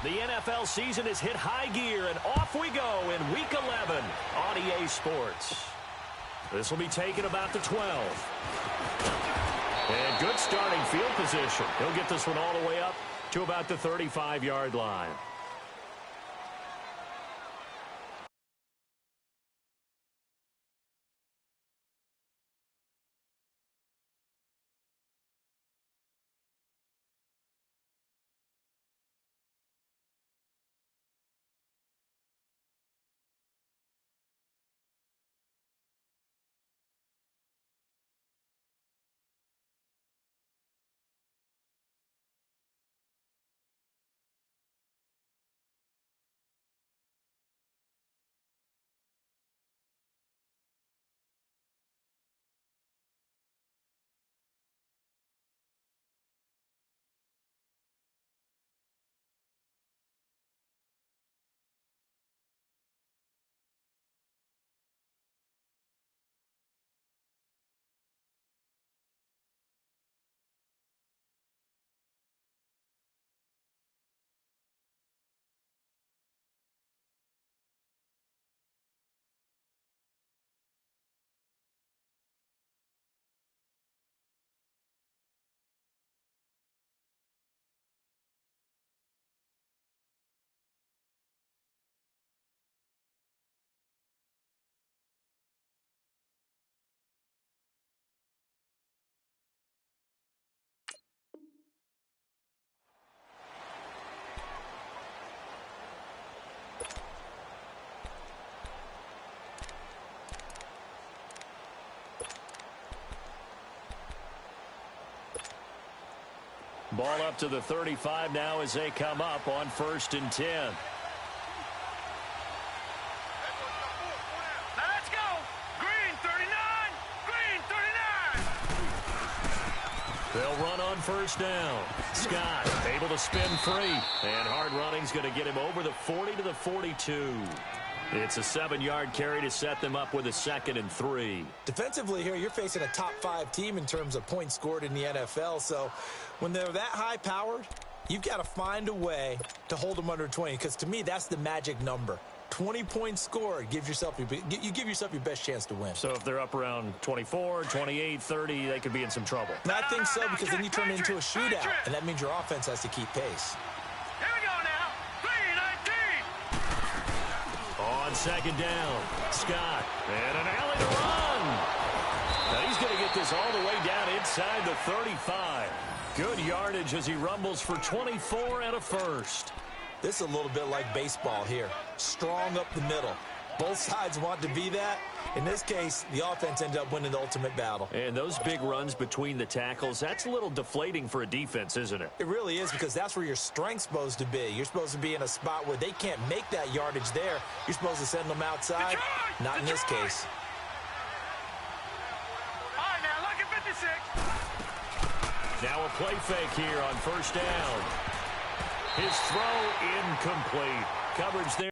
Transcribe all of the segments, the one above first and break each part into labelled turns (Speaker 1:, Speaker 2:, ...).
Speaker 1: The NFL season has hit high gear, and off we go in Week 11 on EA Sports. This will be taken about the 12. And good starting field position. He'll get this one all the way up to about the 35-yard line. Ball up to the 35 now as they come up on 1st and 10.
Speaker 2: Now let's go. Green 39. Green 39.
Speaker 1: They'll run on 1st down. Scott able to spin free. And hard running's going to get him over the 40 to the 42. It's a 7-yard carry to set them up with a 2nd and 3.
Speaker 3: Defensively here, you're facing a top-5 team in terms of points scored in the NFL. So when they're that high-powered, you've got to find a way to hold them under 20. Because to me, that's the magic number. 20 points scored gives yourself you give yourself your best chance to win.
Speaker 1: So if they're up around 24, 28, 30, they could be in some trouble.
Speaker 3: And I think so, because then you turn it into a shootout, and that means your offense has to keep pace.
Speaker 2: Here we go now. 3-19.
Speaker 1: On 2nd down, Scott, and an alley to run. Now he's going to get this all the way down inside the 35. Good yardage as he rumbles for 24 and a 1st.
Speaker 3: This is a little bit like baseball here. Strong up the middle. Both sides want to be that. In this case, the offense ended up winning the ultimate battle.
Speaker 1: And those big runs between the tackles, that's a little deflating for a defense, isn't it?
Speaker 3: It really is, because that's where your strength's supposed to be. You're supposed to be in a spot where they can't make that yardage there. You're supposed to send them outside. Not in this case.
Speaker 2: All right, now look at 56.
Speaker 1: Now a play fake here on 1st down. His throw incomplete. Coverage there.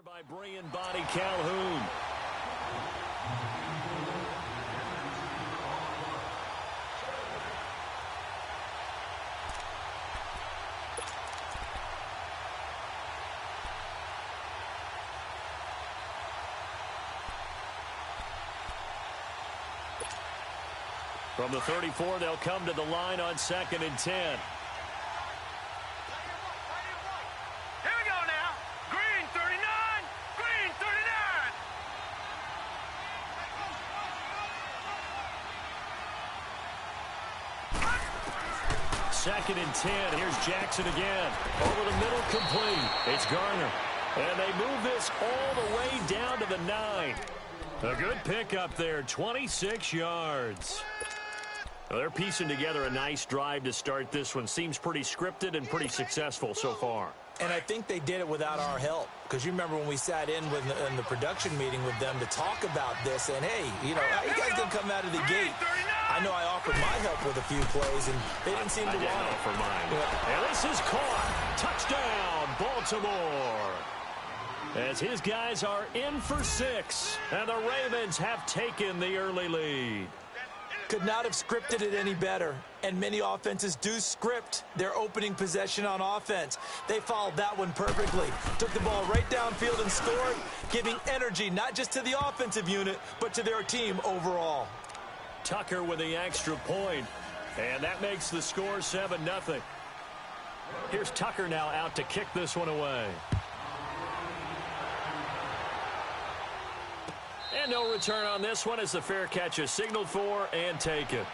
Speaker 1: By Brian Body Calhoun. From the 34, they'll come to the line on 2nd and 10.
Speaker 2: Here we go now. Green 39. Green 39.
Speaker 1: Second and 10. Here's Jackson again. Over the middle, complete. It's Garner. And they move this all the way down to the 9. A good pickup there, 26 yards. Well, they're piecing together a nice drive to start this one. Seems pretty scripted and pretty successful so far.
Speaker 3: And I think they did it without our help. Because you remember when we sat in the production meeting with them to talk about this. And, hey, you know, how you guys going to come out of the gate? I know I offered my help with a few plays, and they didn't seem to want it.
Speaker 1: offer mine.
Speaker 3: Yeah.
Speaker 1: And this is caught. Touchdown, Baltimore. As his guys are in for 6. And the Ravens have taken the early lead.
Speaker 3: Could not have scripted it any better. And many offenses do script their opening possession on offense. They followed that one perfectly. Took the ball right downfield and scored, giving energy not just to the offensive unit, but to their team overall.
Speaker 1: Tucker with the extra point. And that makes the score 7-0. Here's Tucker now out to kick this one away. And no return on this one as the fair catch is signaled for and taken.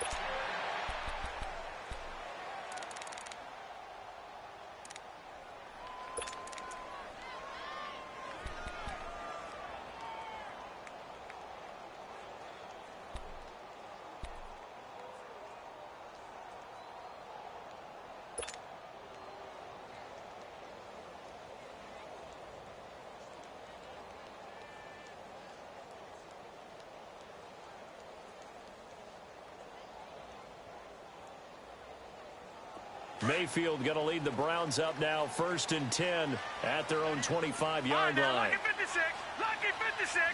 Speaker 1: Mayfield going to lead the Browns up now, 1st and 10 at their own 25-yard line.
Speaker 2: Lucky 56. Lucky 56.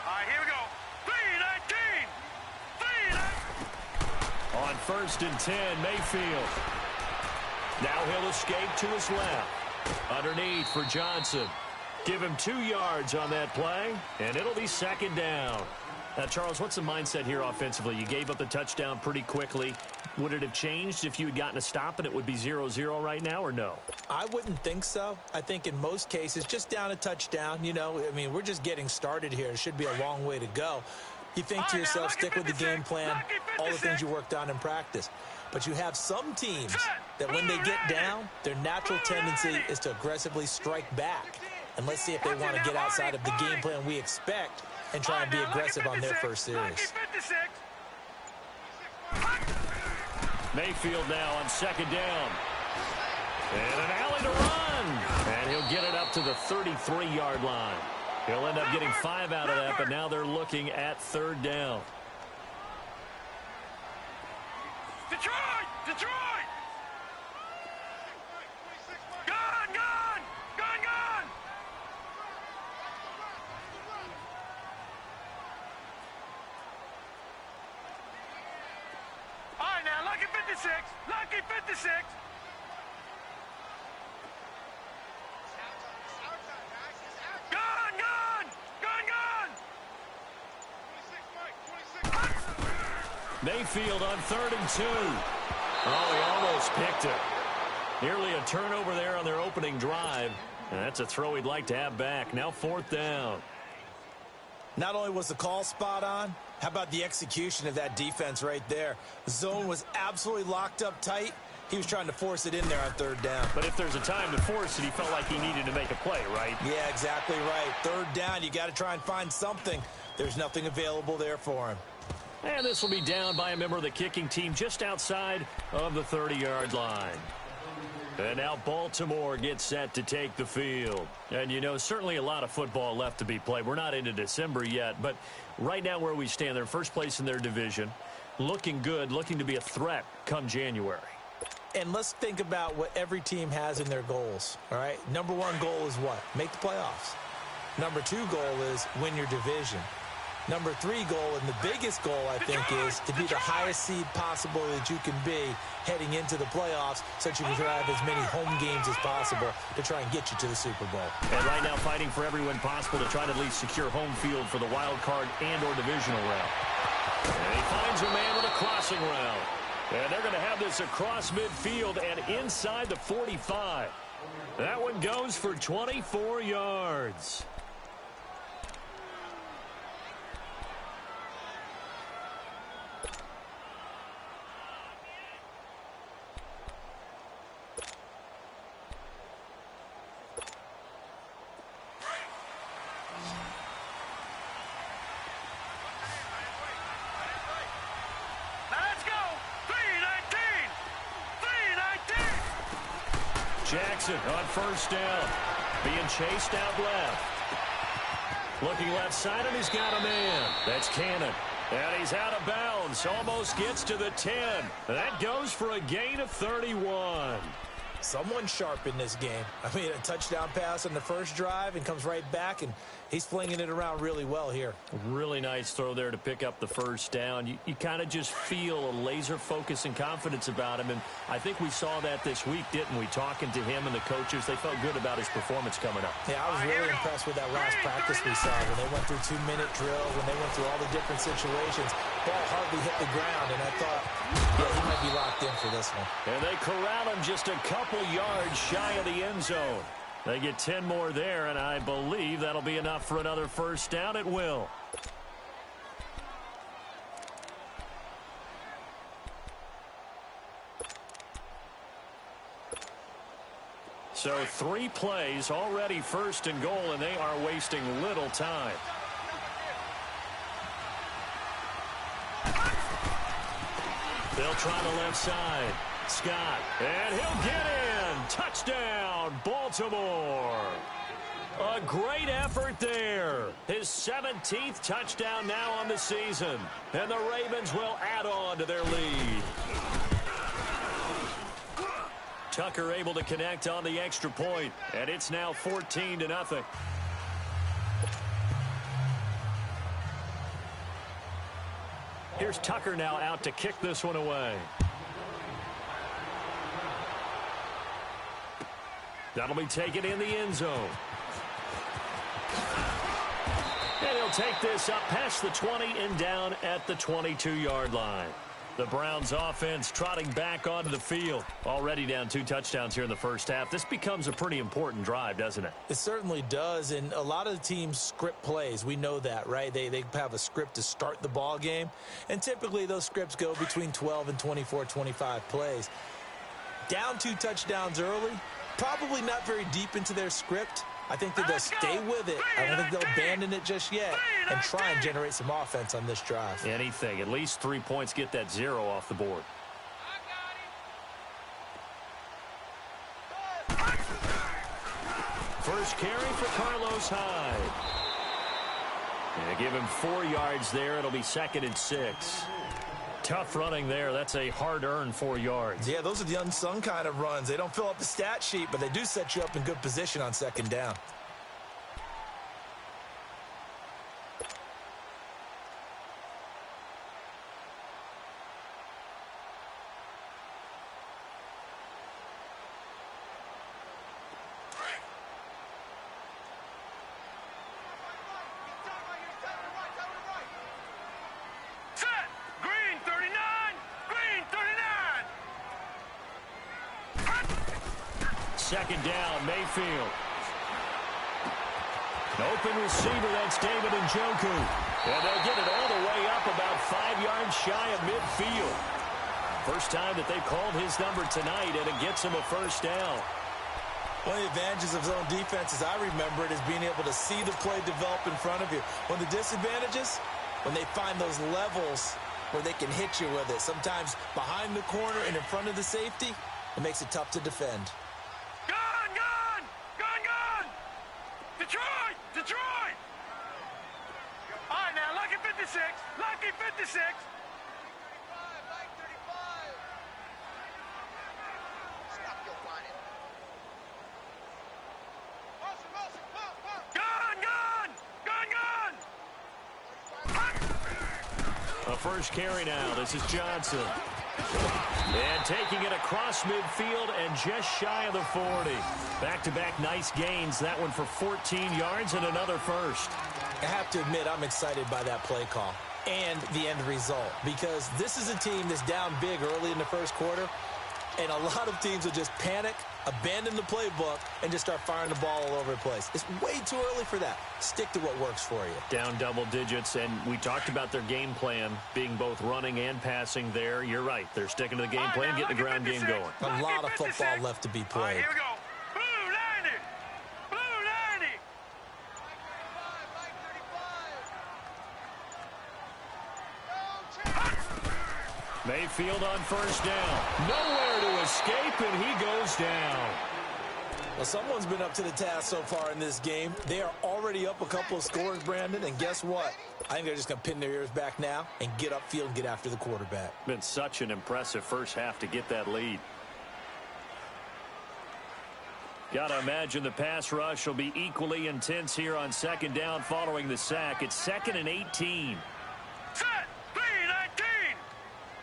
Speaker 2: All right, here we go. 3-19. 3-19.
Speaker 1: On 1st and 10, Mayfield. Now he'll escape to his left. Underneath for Johnson. Give him 2 yards on that play, and it'll be 2nd down. Now, Charles, what's the mindset here offensively? You gave up the touchdown pretty quickly. Would it have changed if you had gotten a stop and it would be 0-0 right now, or no?
Speaker 3: I wouldn't think so. I think in most cases, just down a touchdown, you know, I mean, we're just getting started here. It should be a long way to go. You think to yourself, stick with the game plan, all the things you worked on in practice. But you have some teams that when they get down, their natural tendency is to aggressively strike back. And let's see if they want to get outside of the game plan we expect and try and be aggressive on their first series.
Speaker 1: Mayfield now on 2nd down. And an alley to run. And he'll get it up to the 33-yard line. He'll end up getting 5 out of that, but now they're looking at 3rd down.
Speaker 2: Detroit! Detroit! Gone! Gone! Gone! Gone! All right, now, lucky 56. Lucky 56. Gone! Gone! Gone! Gone!
Speaker 1: Mayfield on 3rd and 2. Oh, he almost picked it. Nearly a turnover there on their opening drive. And that's a throw he'd like to have back. Now 4th down.
Speaker 3: Not only was the call spot on, how about the execution of that defense right there? The zone was absolutely locked up tight. He was trying to force it in there on 3rd down.
Speaker 1: But if there's a time to force it, he felt like he needed to make a play, right?
Speaker 3: Yeah, exactly right. 3rd down, you got to try and find something. There's nothing available there for him.
Speaker 1: And this will be down by a member of the kicking team just outside of the 30-yard line. And now Baltimore gets set to take the field. And, you know, certainly a lot of football left to be played. We're not into December yet, but right now where we stand, they're first place in their division, looking good, looking to be a threat come January.
Speaker 3: And let's think about what every team has in their goals, all right? Number 1 goal is what? Make the playoffs. Number 2 goal is win your division. Number 3 goal, and the biggest goal, I think, is to be the highest seed possible that you can be heading into the playoffs so that you can have as many home games as possible to try and get you to the Super Bowl.
Speaker 1: And right now fighting for every win possible to try to at least secure home field for the wild card and or divisional round. And he finds a man with a crossing route. And they're going to have this across midfield and inside the 45. That one goes for 24 yards. Jackson on first down. Being chased out left. Looking left side, and he's got a man. That's Cannon. And he's out of bounds. Almost gets to the 10. That goes for a gain of 31.
Speaker 3: Someone sharp in this game. I mean, a touchdown pass on the first drive and comes right back, and he's flinging it around really well here.
Speaker 1: Really nice throw there to pick up the first down. You kind of just feel a laser focus and confidence about him, and I think we saw that this week, didn't we? Talking to him and the coaches, they felt good about his performance coming up.
Speaker 3: Yeah, I was really impressed with that last practice we saw when they went through 2-minute drill, when they went through all the different situations. Ball hardly hit the ground, and I thought, yeah, he might be locked in for this one.
Speaker 1: And they corral him just a couple yards shy of the end zone. They get 10 more there, and I believe that'll be enough for another first down. It will. So 3 plays, already first and goal, and they are wasting little time. They'll try the left side. Scott, and he'll get in. Touchdown, Baltimore. A great effort there. His 17th touchdown now on the season. And the Ravens will add on to their lead. Tucker able to connect on the extra point, and it's now 14-0. Here's Tucker now out to kick this one away. That'll be taken in the end zone. And he'll take this up past the 20 and down at the 22-yard line. The Browns offense trotting back onto the field. Already down 2 touchdowns here in the first half. This becomes a pretty important drive, doesn't it?
Speaker 3: It certainly does, and a lot of the teams script plays. We know that, right? They have a script to start the ball game, and typically those scripts go between 12 and 24, 25 plays. Down 2 touchdowns early, probably not very deep into their script. I think that they'll stay with it. I don't think they'll abandon it just yet and try and generate some offense on this drive.
Speaker 1: Anything. At least 3 points, get that 0 off the board. First carry for Carlos Hyde. And give him 4 yards there. It'll be 2nd and 6. Tough running there. That's a hard-earned 4 yards.
Speaker 3: Yeah, those are the unsung kind of runs. They don't fill up the stat sheet, but they do set you up in good position on 2nd down.
Speaker 1: Second down, Mayfield. An open receiver, that's David Njoku. And they'll get it all the way up about 5 yards shy of midfield. First time that they've called his number tonight, and it gets him a first down.
Speaker 3: One of the advantages of zone defense, as I remember it, is being able to see the play develop in front of you. One of the disadvantages, when they find those levels where they can hit you with it. Sometimes behind the corner and in front of the safety, it makes it tough to defend.
Speaker 2: Detroit! All right, now, lucky 56. Lucky 56. Lucky 35. Stop your whining. Wilson,
Speaker 1: Gun! A first carry now. This is Johnson. And taking it across midfield and just shy of the 40. Back-to-back nice gains. That one for 14 yards and another first.
Speaker 3: I have to admit, I'm excited by that play call. and the end result, because this is a team that's down big early in the first quarter, and a lot of teams will just panic, abandon the playbook, and just start firing the ball all over the place. It's way too early for that. Stick to what works for you.
Speaker 1: Down double digits, and we talked about their game plan being both running and passing there. You're right. They're sticking to the game plan, getting the ground game going.
Speaker 3: A lot of football left to be played.
Speaker 2: All right, here we go. Blue 90. Blue 90.
Speaker 1: Mayfield on first down. Nowhere to escape, and he goes down.
Speaker 3: Well, someone's been up to the task so far in this game. They are already up a couple of scores, Brandon, and guess what? I think they're just going to pin their ears back now and get upfield and get after the quarterback.
Speaker 1: Been such an impressive first half to get that lead. Got to imagine the pass rush will be equally intense here on second down following the sack. It's 2nd and 18.
Speaker 2: Set. 319.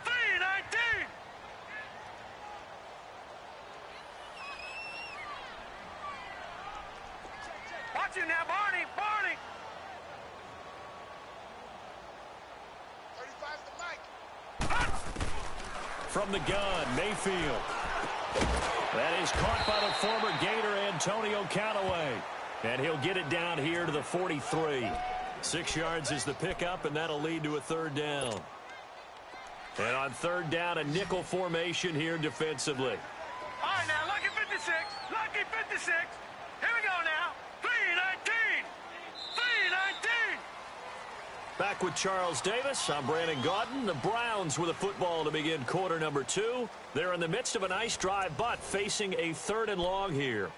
Speaker 2: 319. Watch it now, Barney. Barney.
Speaker 4: 35's the mic.
Speaker 1: From the gun, Mayfield. That is caught by the former Gator Antonio Callaway. And he'll get it down here to the 43. 6 yards is the pickup, and that'll lead to a third down. And on third down, a nickel formation here defensively.
Speaker 2: All right, now, lucky 56. Lucky 56. Here we go now. 319. 319.
Speaker 1: Back with Charles Davis. I'm Brandon Gaudin. The Browns with a football to begin quarter number 2. They're in the midst of a nice drive, but facing a 3rd and long here.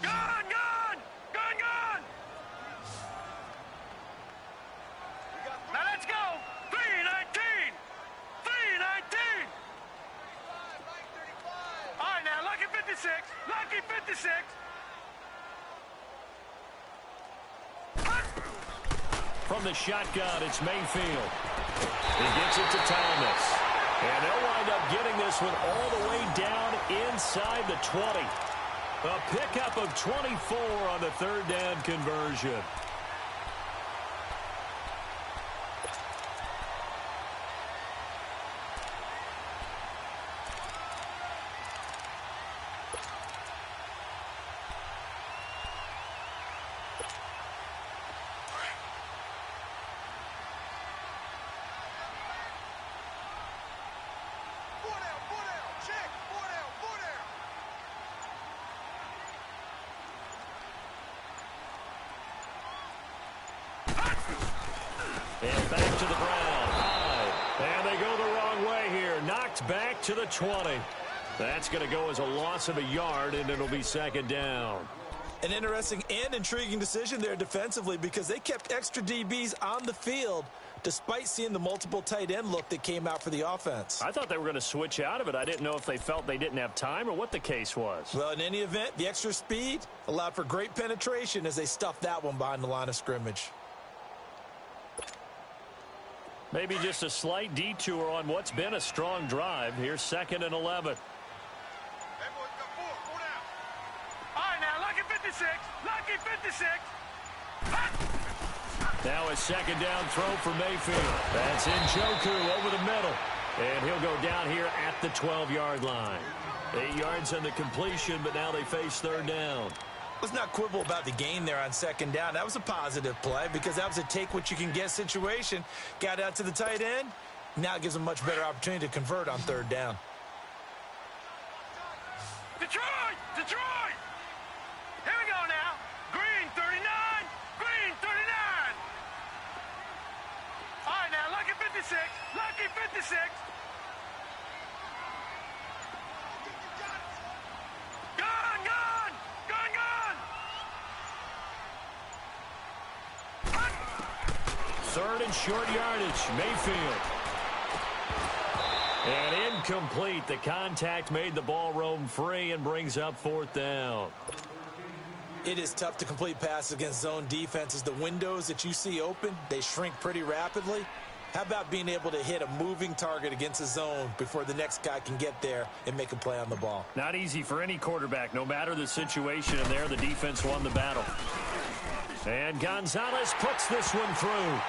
Speaker 2: Gun, gun. Gun, gun. Now let's go. 319. 319. All right, now, lucky 56. Lucky 56.
Speaker 1: From the shotgun, it's Mayfield. He gets it to Thomas. And they'll wind up getting this one all the way down inside the 20. A pickup of 24 on the third down conversion. And back to the ground. High. And they go the wrong way here. Knocked back to the 20. That's going to go as a loss of a yard, and it'll be second down.
Speaker 3: An interesting and intriguing decision there defensively, because they kept extra DBs on the field despite seeing the multiple tight end look that came out for the offense.
Speaker 1: I thought they were going to switch out of it. I didn't know if they felt they didn't have time or what the case was.
Speaker 3: Well, in any event, the extra speed allowed for great penetration as they stuffed that one behind the line of scrimmage.
Speaker 1: Maybe just a slight detour on what's been a strong drive. Here's 2nd and 11.
Speaker 2: All right, now, lucky 56. Lucky 56.
Speaker 1: Now a second down throw for Mayfield. That's Njoku over the middle. And he'll go down here at the 12-yard line. 8 yards on the completion, but now they face third down.
Speaker 3: Let's not quibble about the gain there on second down. That was a positive play because that was a take-what-you-can-get situation. Got out to the tight end. Now it gives them a much better opportunity to convert on third down.
Speaker 2: Detroit! Detroit! Here we go now. Green 39. Green 39. All right, now, lucky 56. Lucky 56. Gun, gun! Gun, gun!
Speaker 1: 3rd and short yardage. Mayfield. And incomplete. The contact made the ball roam free and brings up 4th down.
Speaker 3: It is tough to complete passes against zone defenses. The windows that you see open, they shrink pretty rapidly. How about being able to hit a moving target against a zone before the next guy can get there and make a play on the ball?
Speaker 1: Not easy for any quarterback, no matter the situation, and there the defense won the battle. And Gonzalez puts this one through.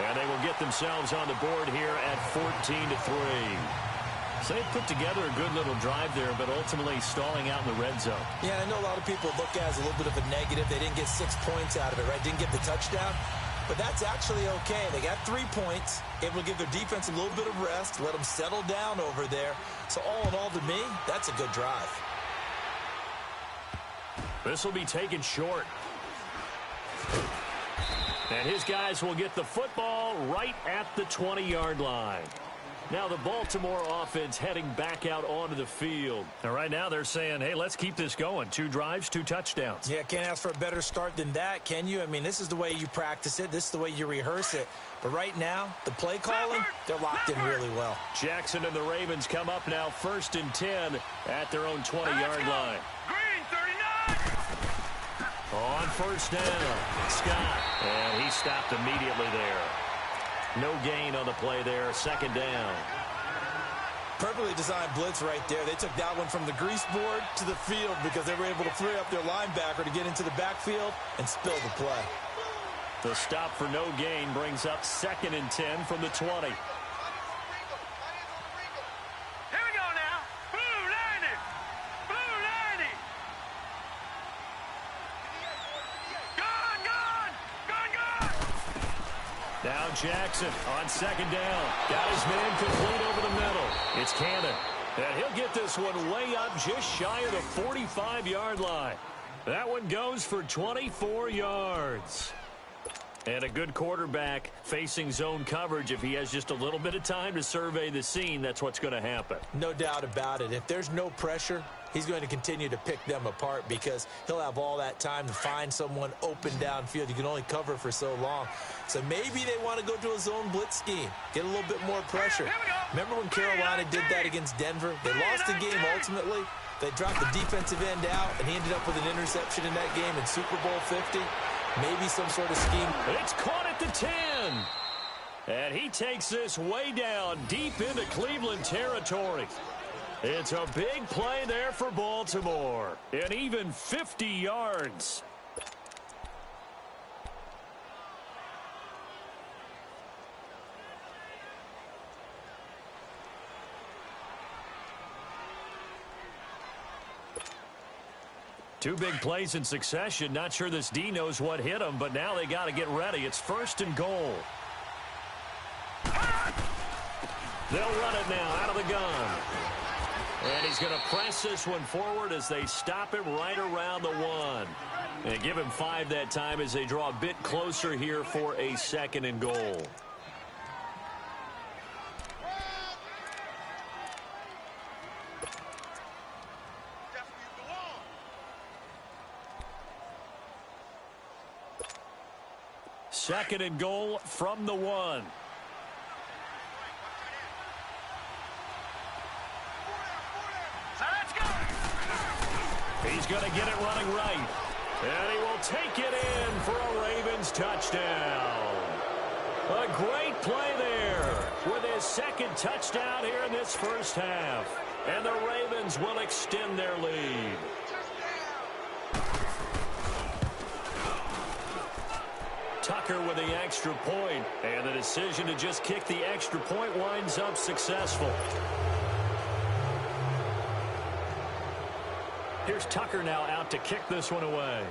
Speaker 1: And they will get themselves on the board here at 14-3. So they put together a good little drive there, but ultimately stalling out in the red zone.
Speaker 3: Yeah, I know a lot of people look at it as a little bit of a negative. They didn't get 6 points out of it, right? Didn't get the touchdown. But that's actually okay. They got 3 points, able to give their defense a little bit of rest, let them settle down over there. So all in all, to me, that's a good drive.
Speaker 1: This will be taken short. And his guys will get the football right at the 20-yard line. Now the Baltimore offense heading back out onto the field. And right now they're saying, hey, let's keep this going. 2 drives, 2 touchdowns.
Speaker 3: Yeah, can't ask for a better start than that, can you? I mean, this is the way you practice it. This is the way you rehearse it. But right now, the play calling, they're locked in really well.
Speaker 1: Jackson and the Ravens come up now 1st and 10 at their own 20-yard line.
Speaker 2: Green, 39.
Speaker 1: On 1st down, Scott. And he stopped immediately there. No gain on the play there. 2nd down.
Speaker 3: Perfectly designed blitz right there. They took that one from the grease board to the field because they were able to free up their linebacker to get into the backfield and spill the play.
Speaker 1: The stop for no gain brings up 2nd and 10 from the 20.
Speaker 2: Here we go now. Blue 90. Blue 90. Gone, gone. Gone, gone.
Speaker 1: Now Jackson on 2nd down. Got his man complete over the middle. It's Cannon. And he'll get this one way up just shy of the 45-yard line. That one goes for 24 yards. And a good quarterback facing zone coverage. If he has just a little bit of time to survey the scene, that's what's going to happen.
Speaker 3: No doubt about it. If there's no pressure, he's going to continue to pick them apart because he'll have all that time to find someone open downfield. You can only cover for so long. So maybe they want to go to a zone blitz scheme, get a little bit more pressure. Remember when Carolina did that against Denver? They lost the game ultimately. They dropped the defensive end out, and he ended up with an interception in that game in Super Bowl 50. Maybe some sort of scheme.
Speaker 1: It's caught at the 10. And he takes this way down deep into Cleveland territory. It's a big play there for Baltimore. And even 50 yards. Two big plays in succession. Not sure this D knows what hit him, but now they got to get ready. It's 1st and goal. They'll run it now out of the gun. And he's going to press this one forward as they stop him right around the 1. And give him 5 that time as they draw a bit closer here for a 2nd and goal. Second and goal from the 1.
Speaker 2: Let's go.
Speaker 1: He's going to get it running right. And he will take it in for a Ravens touchdown. A great play there with his 2nd touchdown here in this first half. And the Ravens will extend their lead. Tucker with the extra point, and the decision to just kick the extra point winds up successful. Here's Tucker now out to kick this one away.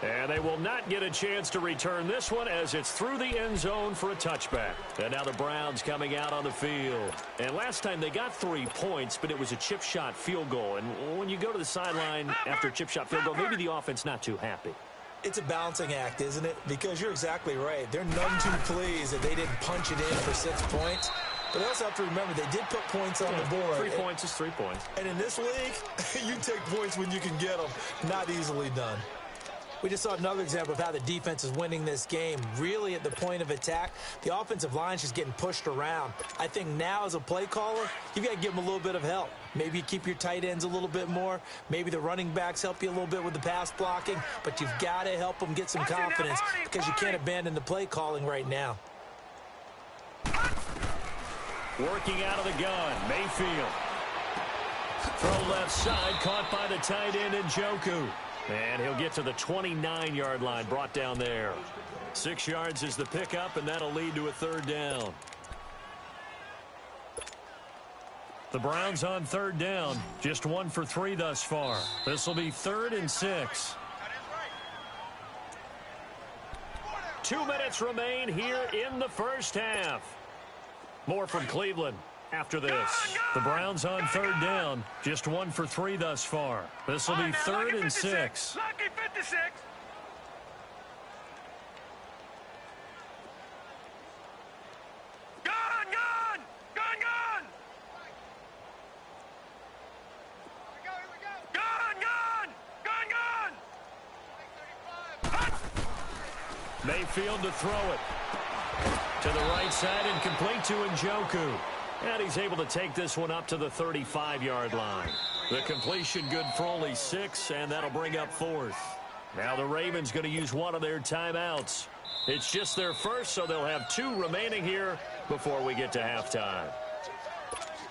Speaker 1: And they will not get a chance to return this one as it's through the end zone for a touchback. And now the Browns coming out on the field. And last time they got 3 points, but it was a chip shot field goal. And when you go to the sideline after a chip shot field goal, maybe the offense not too happy.
Speaker 3: It's a balancing act, isn't it? Because you're exactly right. They're none too pleased that they didn't punch it in for 6 points. But they also have to remember they did put points on the board.
Speaker 1: 3 points is 3 points.
Speaker 3: And in this league, you take points when you can get them. Not easily done. We just saw another example of how the defense is winning this game. Really, at the point of attack, the offensive line is just getting pushed around. I think now, as a play caller, you've got to give them a little bit of help. Maybe you keep your tight ends a little bit more. Maybe the running backs help you a little bit with the pass blocking. But you've got to help them get some confidence because you can't abandon the play calling right now.
Speaker 1: Working out of the gun, Mayfield. Throw left side, caught by the tight end Njoku. And he'll get to the 29-yard line, brought down there. 6 yards is the pickup, and that'll lead to a third down. The Browns on third down, just 1 for 3 thus far. This will be 3rd and 6. 2 minutes remain here in the first half. More from Cleveland after this. The Browns on third down, just 1 for 3 thus far. This will be 3rd and 6.
Speaker 2: Lucky 56. Gun!
Speaker 4: Here we go.
Speaker 2: Gun!
Speaker 1: Mayfield to throw it. To the right side and complete to Njoku. And he's able to take this one up to the 35-yard line. The completion good for only 6, and that'll bring up 4th. Now the Ravens going to use one of their timeouts. It's just their first, so they'll have 2 remaining here before we get to halftime.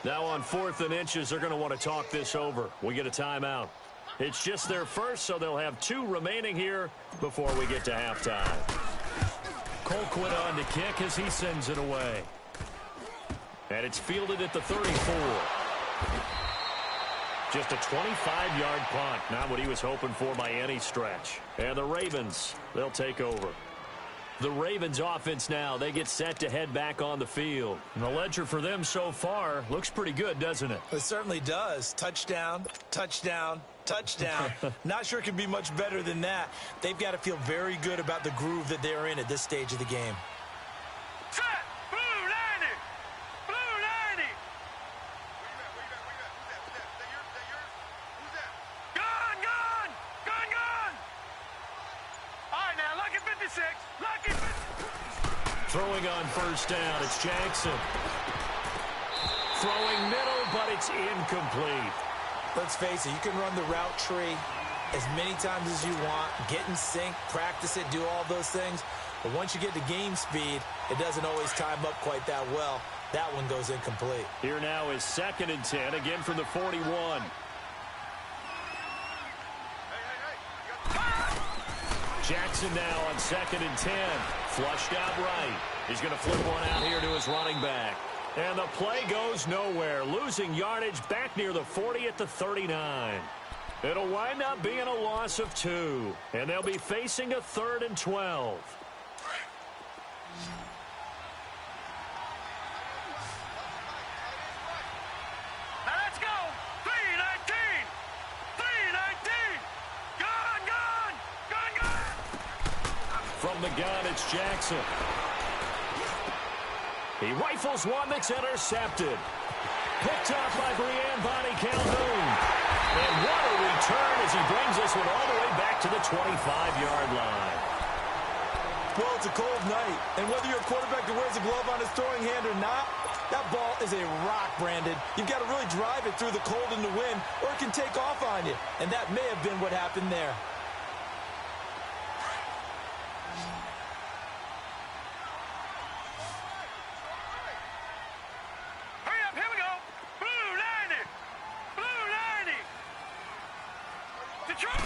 Speaker 1: Now on 4th and inches, they're going to want to talk this over. We get a timeout. It's just their first, so they'll have 2 remaining here before we get to halftime. Colquitt on to kick as he sends it away. And it's fielded at the 34. Just a 25-yard punt. Not what he was hoping for by any stretch. And the Ravens, they'll take over. The Ravens offense now, they get set to head back on the field. And the ledger for them so far looks pretty good, doesn't it?
Speaker 3: It certainly does. Touchdown, touchdown, touchdown. Not sure it can be much better than that. They've got to feel very good about the groove that they're in at this stage of the game.
Speaker 2: Set! Blue 90! Blue 90!
Speaker 4: Who's that?
Speaker 2: Gun! All right, now, lucky 56. Lucky 56.
Speaker 1: Throwing on first down, it's Jackson. Throwing middle, but it's incomplete.
Speaker 3: Let's face it, you can run the route tree as many times as you want, get in sync, practice it, do all those things. But once you get to game speed, it doesn't always time up quite that well. That one goes incomplete.
Speaker 1: Here now is 2nd and 10, again from the 41. Jackson now on 2nd and 10. Flushed out right. He's going to flip one out here to his running back. And the play goes nowhere. Losing yardage back near the 40 at the 39. It'll wind up being a loss of 2. And they'll be facing a 3rd and 12.
Speaker 2: Now let's go. 319. 319. Gun!
Speaker 1: From the gun, it's Jackson. He rifles one that's intercepted. Picked off by Brian Bonnie Calhoun. And what a return as he brings this one all the way back to the 25-yard line.
Speaker 3: Well, it's a cold night, and whether you're a quarterback that wears a glove on his throwing hand or not, that ball is a rock, Brandon. You've got to really drive it through the cold and the wind, or it can take off on you. And that may have been what happened there.
Speaker 2: Hurry up, here we go. Blue 90. Blue 90. Detroit.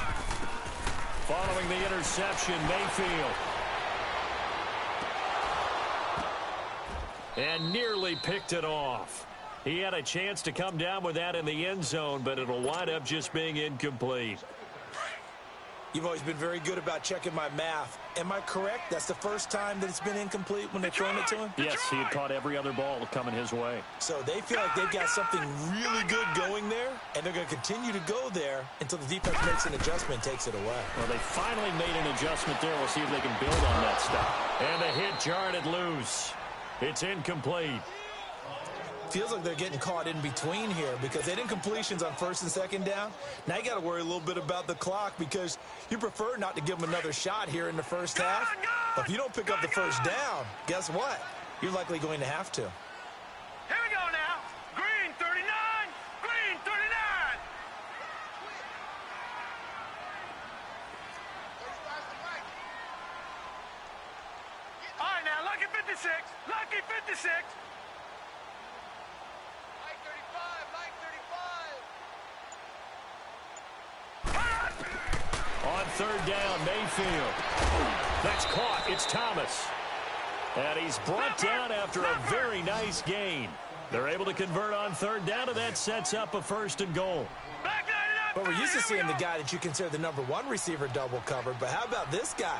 Speaker 1: Following the interception, Mayfield. And nearly picked it off. He had a chance to come down with that in the end zone, but it'll wind up just being incomplete.
Speaker 3: You've always been very good about checking my math. Am I correct? That's the first time that it's been incomplete when they've thrown it to him?
Speaker 1: Yes, he had caught every other ball coming his way.
Speaker 3: So they feel like they've got something really good going there, and they're going to continue to go there until the defense makes an adjustment and takes it away.
Speaker 1: Well, they finally made an adjustment there. We'll see if they can build on that stuff. And the hit jarred it loose. It's incomplete.
Speaker 3: feels like they're getting caught in between here because they didn't completions on first and second down. Now you got to worry a little bit about the clock because you prefer not to give them another shot here in the first half. But if you don't pick up the first down, guess what? You're likely going to have to.
Speaker 2: Here we go now. Green 39. Green 39. All right, now, lucky 56. Lucky 56.
Speaker 4: Light 35, light 35.
Speaker 1: On third down, Mayfield. That's caught. It's Thomas. And he's brought down after a very nice gain. They're able to convert on third down, and that sets up a first and goal.
Speaker 2: Back line it up.
Speaker 3: But we're used to seeing the guy that you consider the number one receiver double covered. But how about this guy?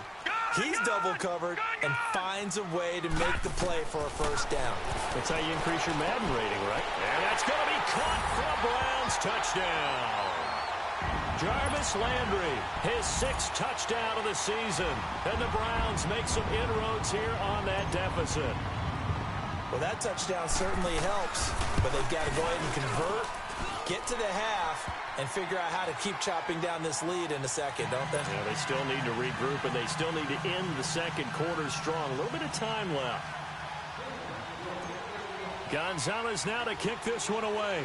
Speaker 3: He's double covered and finds a way to make the play for a first down.
Speaker 1: That's how you increase your Madden rating, right? And that's going to be caught for a Browns touchdown. Jarvis Landry, his 6th touchdown of the season. And the Browns make some inroads here on that deficit.
Speaker 3: Well, that touchdown certainly helps, but they've got to go ahead and convert, get to the half, and figure out how to keep chopping down this lead in a second, don't they?
Speaker 1: Yeah, they still need to regroup, and they still need to end the second quarter strong. A little bit of time left. Gonzalez now to kick this one away.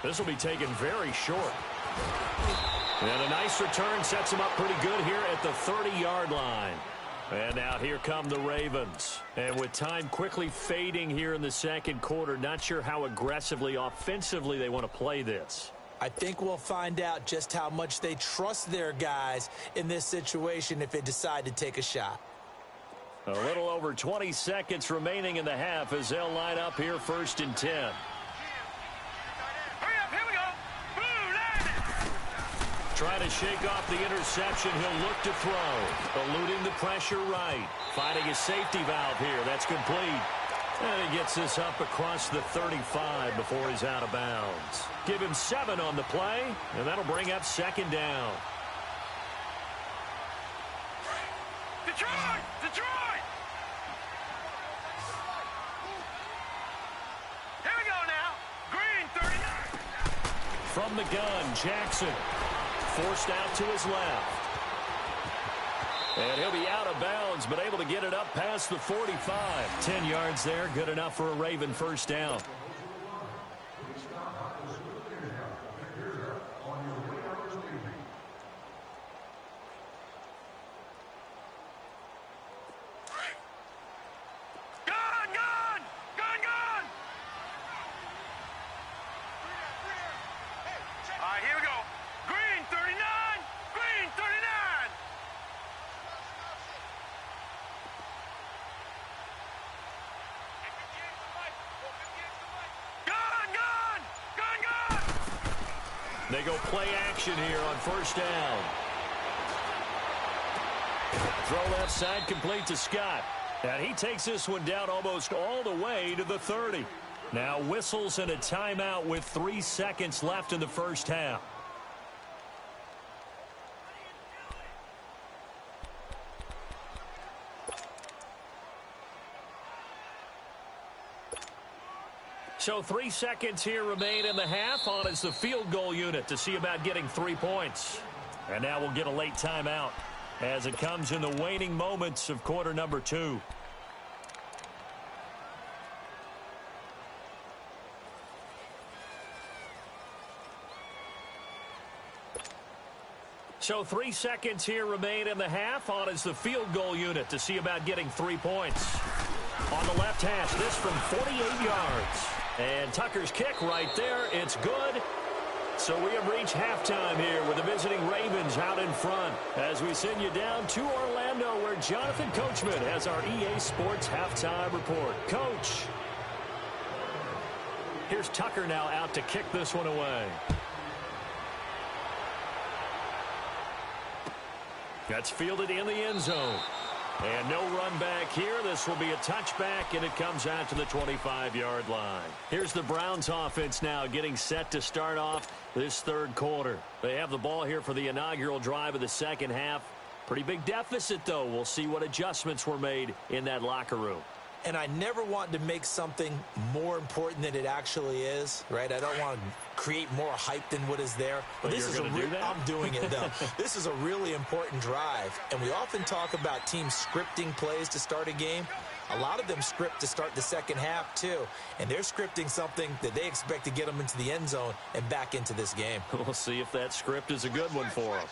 Speaker 1: This will be taken very short. And a nice return sets him up pretty good here at the 30-yard line. And now here come the Ravens. And with time quickly fading here in the second quarter, not sure how aggressively, offensively they want to play this.
Speaker 3: I think we'll find out just how much they trust their guys in this situation if they decide to take a shot.
Speaker 1: A little over 20 seconds remaining in the half as they'll line up here first and 10.
Speaker 2: Hurry up, here we go. Blue line.
Speaker 1: Trying to shake off the interception. He'll look to throw. Eluding the pressure right. Finding a safety valve here. That's complete. And he gets this up across the 35 before he's out of bounds. Give him 7 on the play, and that'll bring up second down.
Speaker 2: Detroit! Detroit! Here we go now. Green 39.
Speaker 1: From the gun, Jackson. Forced out to his left. And he'll be out of bounds, but able to get it up past the 45. 10 yards there, good enough for a Raven first down.
Speaker 2: Gone! Gone! Gone! Gone! All right, here we go. Green 39. Green 39. Gone! Gone! Gone! Gone!
Speaker 1: They go play action here on first down. Throw left side complete to Scott. And he takes this one down almost all the way to the 30. Now whistles and a timeout with 3 seconds left in the first half. So 3 seconds here remain in the half. On is the field goal unit to see about getting 3 points. And now we'll get a late timeout as it comes in the waning moments of quarter number 2. So 3 seconds here remain in the half. On is the field goal unit to see about getting 3 points. On the left hash, this from 48 yards. And Tucker's kick right there. It's good. So we have reached halftime here with the visiting Ravens out in front as we send you down to Orlando where Jonathan Coachman has our EA Sports halftime report. Coach. Here's Tucker now out to kick this one away. That's fielded in the end zone. And no run back here. This will be a touchback, and it comes out to the 25-yard line. Here's the Browns offense now getting set to start off this third quarter. They have the ball here for the inaugural drive of the second half. Pretty big deficit, though. We'll see what adjustments were made in that locker room.
Speaker 3: And I never want to make something more important than it actually is, right? I don't want to create more hype than what is there.
Speaker 1: But
Speaker 3: this is I'm doing it, though. This is a really important drive. And we often talk about teams scripting plays to start a game. A lot of them script to start the second half, too. And they're scripting something that they expect to get them into the end zone and back into this game.
Speaker 1: We'll see if that script is a good one for them.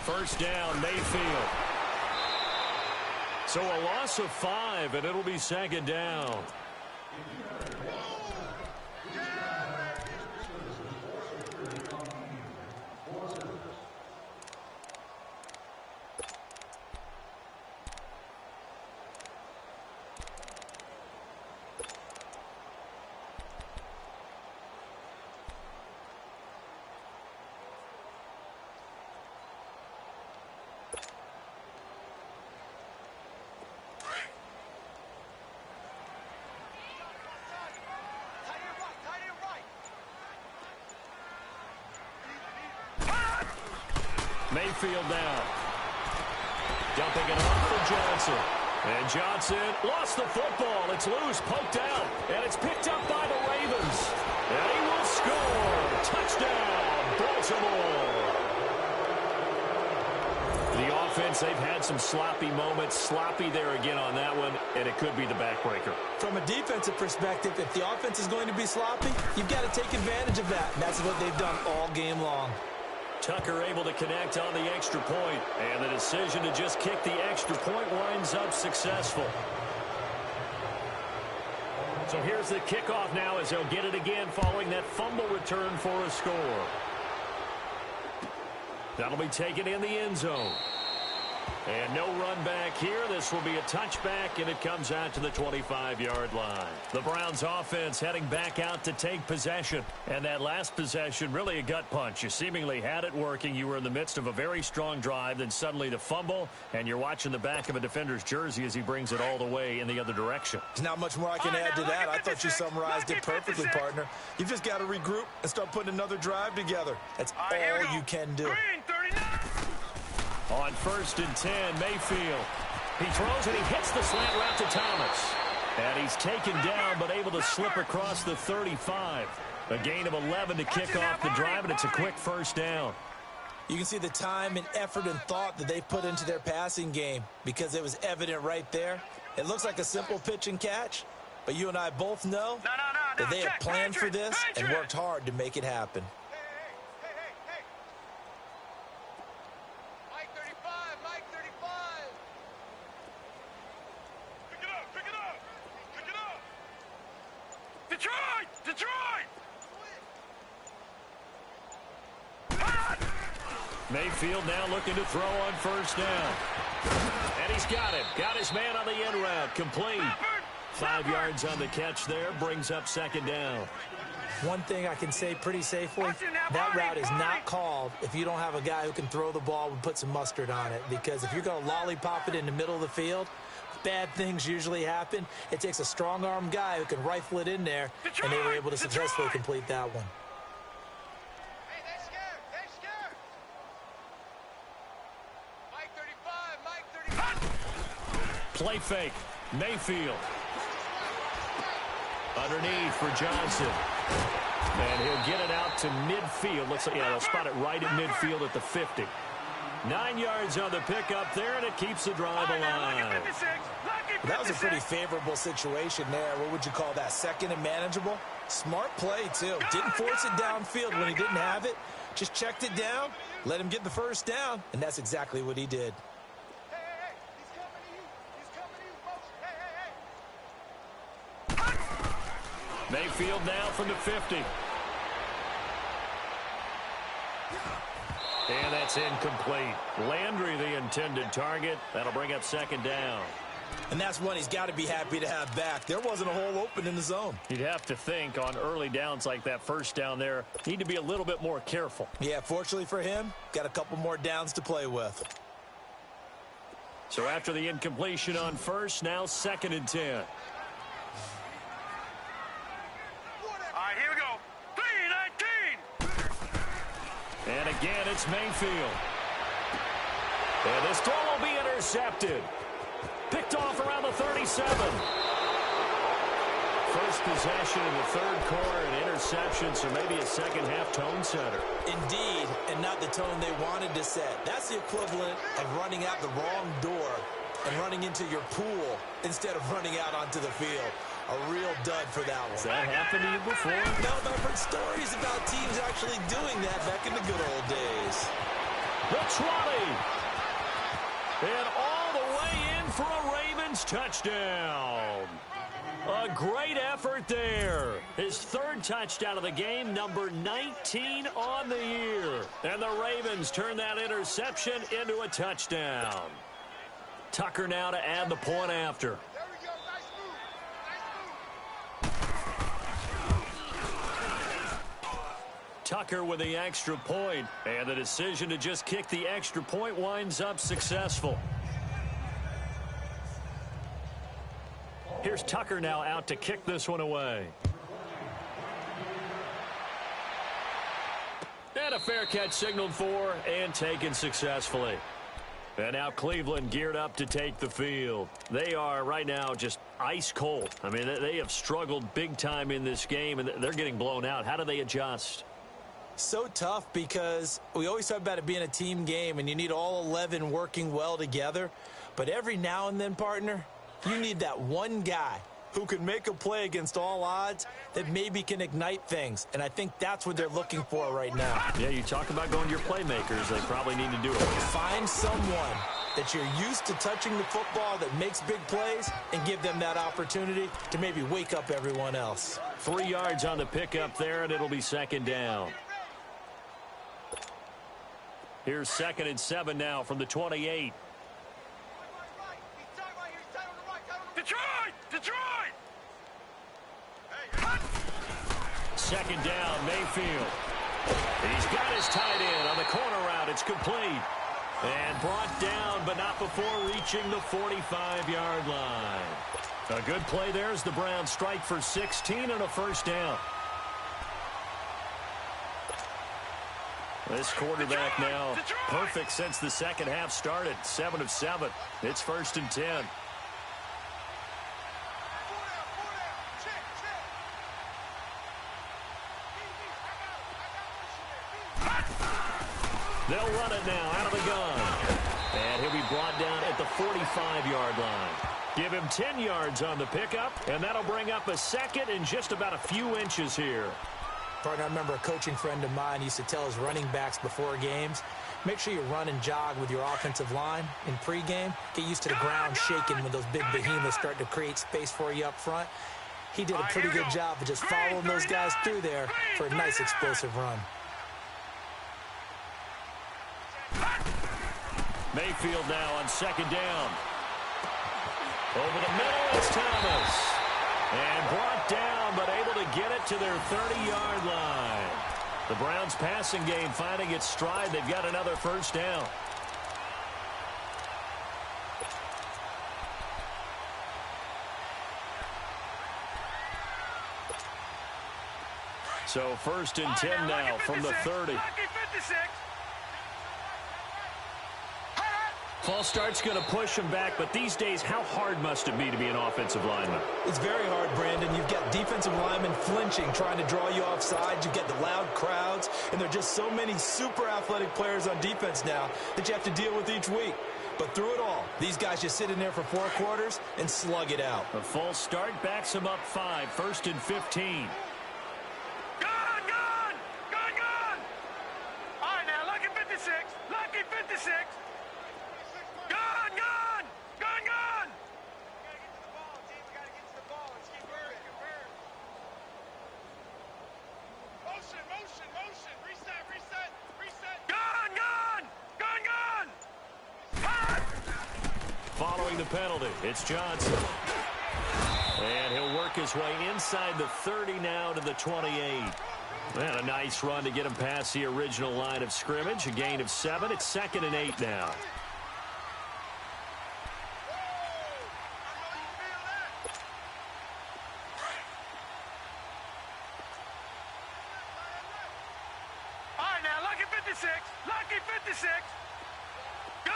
Speaker 1: First down, Mayfield. So a loss of 5, and it'll be second down. Mayfield now. Dumping it off for Johnson. And Johnson lost the football. It's loose, poked out, and it's picked up by the Ravens. And he will score. Touchdown, Baltimore. The offense, they've had some sloppy moments. Sloppy there again on that one, and it could be the backbreaker.
Speaker 3: From a defensive perspective, if the offense is going to be sloppy, you've got to take advantage of that. And that's what they've done all game long.
Speaker 1: Tucker able to connect on the extra point, and the decision to just kick the extra point winds up successful. So here's the kickoff now as they'll get it again following that fumble return for a score. That'll be taken in the end zone. And no run back here. This will be a touchback, and it comes out to the 25-yard line. The Browns offense heading back out to take possession. And that last possession, really a gut punch. You seemingly had it working. You were in the midst of a very strong drive. Then suddenly the fumble, and you're watching the back of a defender's jersey as he brings it all the way in the other direction.
Speaker 3: There's not much more I can add to that. I thought you summarized it perfectly, partner. You've just got to regroup and start putting another drive together. That's all you can do.
Speaker 1: On 1st and 10, Mayfield. He throws and he hits the slant route to Thomas. And he's taken down but able to slip across the 35. A gain of 11 to kick off the drive, and it's a quick first down.
Speaker 3: You can see the time and effort and thought that they put into their passing game because it was evident right there. It looks like a simple pitch and catch, but you and I both know that they have planned for this and worked hard to make it happen.
Speaker 1: Mayfield now looking to throw on first down. And he's got it. Got his man on the end route. Complete. 5 yards on the catch there. Brings up second down.
Speaker 3: One thing I can say pretty safely, that route is not called if you don't have a guy who can throw the ball and put some mustard on it. Because if you're going to lollipop it in the middle of the field, bad things usually happen. It takes a strong-arm guy who can rifle it in there, and they were able to successfully complete that one.
Speaker 1: Play fake. Mayfield. Underneath for Johnson. And he'll get it out to midfield. Looks like, yeah, they'll spot it right at midfield at the 50. 9 yards on the pickup there, and it keeps the drive alive.
Speaker 3: That was a pretty favorable situation there. What would you call that? Second and manageable? Smart play, too. Didn't force it downfield when he didn't have it. Just checked it down, let him get the first down, and that's exactly what he did.
Speaker 1: Mayfield now from the 50. And that's incomplete. Landry, the intended target. That'll bring up second down.
Speaker 3: And that's one he's got to be happy to have back. There wasn't a hole open in the zone.
Speaker 1: You'd have to think on early downs like that first down there, need to be a little bit more careful.
Speaker 3: Yeah, fortunately for him, got a couple more downs to play with.
Speaker 1: So after the incompletion on first, now 2nd and 10.
Speaker 2: All right, here we go. 3-19.
Speaker 1: And again, it's Mayfield. And this throw will be intercepted. Picked off around the 37. First possession in the third quarter, an interception, so maybe a second-half tone setter.
Speaker 3: Indeed, and not the tone they wanted to set. That's the equivalent of running out the wrong door and running into your pool instead of running out onto the field. A real dud for that one.
Speaker 1: Has that happened to you before?
Speaker 3: No, but I've heard stories about teams actually doing that back in the good old days.
Speaker 1: The 20. And all the way in for a Ravens touchdown. A great effort there. His third touchdown of the game, number 19 on the year. And the Ravens turn that interception into a touchdown. Tucker now to add the point after.
Speaker 4: There we go. Nice move. Nice move.
Speaker 1: Tucker with the extra point, and the decision to just kick the extra point winds up successful. Here's Tucker now out to kick this one away. And a fair catch signaled for and taken successfully. And now Cleveland geared up to take the field. They are right now just ice cold. I mean, they have struggled big time in this game, and they're getting blown out. How do they adjust?
Speaker 3: So tough because we always talk about it being a team game, and you need all 11 working well together. But every now and then, partner, you need that one guy who can make a play against all odds that maybe can ignite things. And I think that's what they're looking for right now.
Speaker 1: Yeah, you talk about going to your playmakers. They probably need to do it.
Speaker 3: Find someone that you're used to touching the football that makes big plays and give them that opportunity to maybe wake up everyone else.
Speaker 1: 3 yards on the pickup there, and it'll be second down. Here's 2nd and 7 now from the 28.
Speaker 2: Detroit! Detroit!
Speaker 1: Second down, Mayfield. He's got his tight end on the corner route. It's complete. And brought down, but not before reaching the 45-yard line. A good play there as the Browns strike for 16 and a first down. This quarterback now perfect since the second half started. 7 of 7. It's 1st and 10. They'll run it now out of the gun. And he'll be brought down at the 45-yard line. Give him 10 yards on the pickup, and that'll bring up a second and just about a few inches here.
Speaker 3: Partner, I remember a coaching friend of mine used to tell his running backs before games, make sure you run and jog with your offensive line in pregame. Get used to the ground shaking when those big behemoths start to create space for you up front. He did a pretty good job of just following those guys through there for a nice explosive run.
Speaker 1: Mayfield now on second down. Over the middle, it's Thomas. And brought down, but able to get it to their 30-yard line. The Browns passing game finding its stride. They've got another first down. So 1st and 10 now from the 30. False start's going to push him back, but these days, how hard must it be to be an offensive lineman?
Speaker 3: It's very hard, Brandon. You've got defensive linemen flinching, trying to draw you offside. You get the loud crowds, and there are just so many super athletic players on defense now that you have to deal with each week. But through it all, these guys just sit in there for 4 quarters and slug it out.
Speaker 1: A false start backs him up 5, 1st and 15.
Speaker 2: Gone! All right, now, lucky 56. Lucky 56. Gone!
Speaker 4: We gotta get to the ball, team. We gotta get to the ball. Let's keep moving. Motion. Reset.
Speaker 2: Gone!
Speaker 1: Following the penalty, it's Johnson. And he'll work his way inside the 30 now to the 28. And a nice run to get him past the original line of scrimmage. A gain of 7. It's 2nd and 8 now.
Speaker 2: All right, now, lucky 56. Lucky 56. Gone!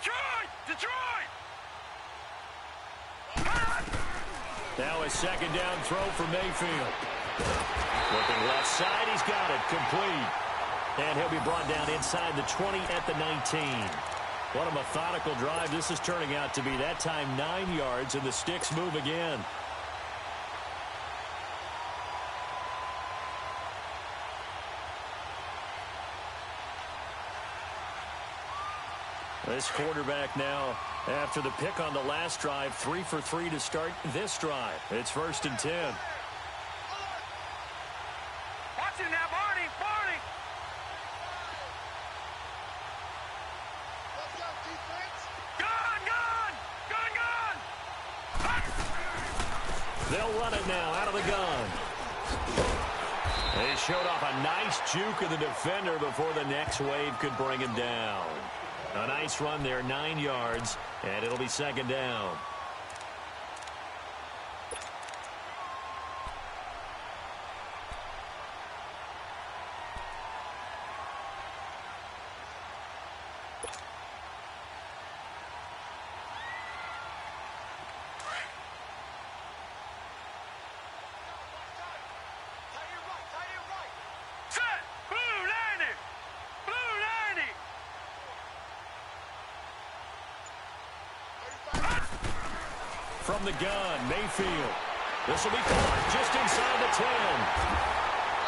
Speaker 2: Detroit! Detroit!
Speaker 1: Now a second down throw for Mayfield. Looking left side, he's got it, complete. And he'll be brought down inside the 20 at the 19. What a methodical drive this is turning out to be. That time 9 yards, and the sticks move again. This quarterback now, after the pick on the last drive, 3 for 3 to start this drive. It's 1st and 10.
Speaker 2: Watch it now, Barney! Barney!
Speaker 4: Let's go, defense.
Speaker 2: Gun! Gun! Gun! Gun!
Speaker 1: They'll run it now out of the gun. They showed off a nice juke of the defender before the next wave could bring him down. A nice run there, 9 yards, and it'll be 2nd down.
Speaker 2: Set! Blue 90! Blue 90!
Speaker 1: From the gun, Mayfield. This will be caught just inside the 10.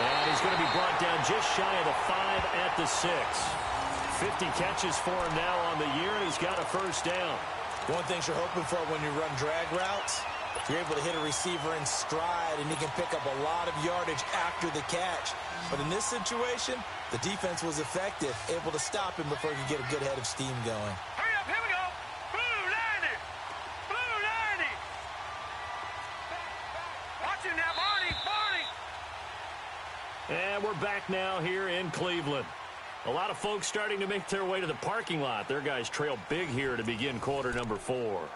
Speaker 1: And he's going to be brought down just shy of the 5 at the 6. 50 catches for him now on the year, and he's got a 1st down.
Speaker 3: One thing you're hoping for when you run drag routes, you're able to hit a receiver in stride, and he can pick up a lot of yardage after the catch. But in this situation, the defense was effective, able to stop him before he could get a good head of steam going.
Speaker 2: Hurry up, here we go! Blue 90! Blue 90! Watch it now, Barney! Barney!
Speaker 1: And we're back now here in Cleveland. A lot of folks starting to make their way to the parking lot. Their guys trail big here to begin quarter number 4.